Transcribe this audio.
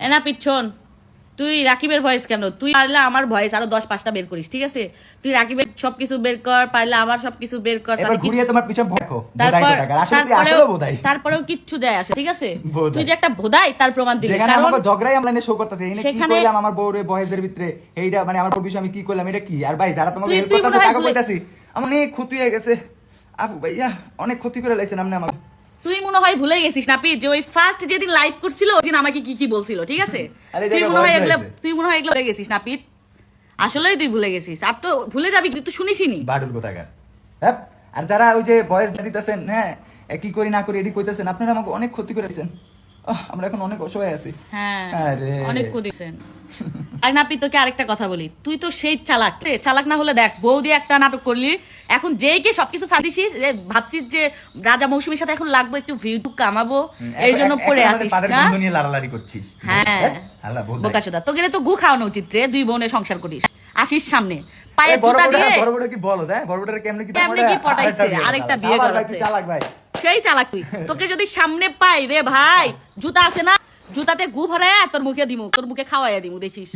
এনা পিছন, তুই রাকিবের ভয়েস কেন? তুই পারলে আমার ভয়েস আরো 10-5টা বের করিস, ঠিক আছে? তুই রাকিবের সবকিছু বের কর, পারলে আমার সবকিছু বের কর। এবার ঘুরিয়ে তোমার পিছন দেখো, বোধাই কোথাকার। আসলে তুই আসলে বোধাই। তারপরেও কিচ্ছু যায় আসে, ঠিক আছে? তুই যে একটা বোধাই তার প্রমাণ দিলি। যেখানে আমাকে ঝগড়াই অনলাইনে শো করতেছে, এখানে কি কইলাম আমার বউরে বয়েজের ভিতরে, এইটা মানে আমার বিষয় আমি কি কইলাম, এটা কি? আর ভাই যারা তোমাকে হেল্প করতেছে তাকে কইতাছি আমার অনেক ক্ষতি হয়ে গেছে আপু ভাইয়া, অনেক ক্ষতি করে লাইছেন আপনি আমাকে। তুই মনে হয় ভুলে গেছিস না যে ওই ফার্স্ট যেদিন লাইভ করছিল ওইদিন আমাকে কি কি বলছিল, ঠিক আছে? তুই মনে হয় এগুলো ভুলে গেছিস না পিত, আসলেই তুই ভুলে গেছিস। আর তো ভুলে যাবি, তুই তো শুনিসনি বাডুল কোথাকার। হ্যাঁ, আর যারা ওই যে ভয়েস দিতেছেন, হ্যাঁ কি করি না করি এডি কইতেছেন, আপনারা আমাকে অনেক ক্ষতি করে দিয়েছেন। আমরা এখন অনেক অসহায় আছি। হ্যাঁ অনেক করেছেন। আর নাপি তোকে আরেকটা কথা বলি, তুই তো সেই চালাক না হলে দেখ বউ দিয়ে একটা নাটক করলি, এখন যেই কে সবকিছু ফাঁদিছিস, ভাবছিস যে রাজা মৌসুমীর সাথে এখন লাগবো একটু ভিউ কামাবো, এই জন্য পড়ে আসিস না? নিয়ে লালালারি করছিস। হ্যাঁ বোকাচোদা, তোকে তো গু খাওয়ানো উচিত রে, 2 বোনে সংসার করিস। আসিস সামনে পায়ে জুতা দিয়ে বড় বড় কি বলো, হ্যাঁ বড় বড় কেমনে কি পটাইছে, আরেকটা বিয়ে করেছে। চালাক ভাই, সেই চালাক তুই। তোকে যদি সামনে পাই রে ভাই, জুতা আছে না, জুতাতে গু ভরে তোর মুখে দিমু, তোর মুখে খাওয়াইয়া দিমু, দেখিস।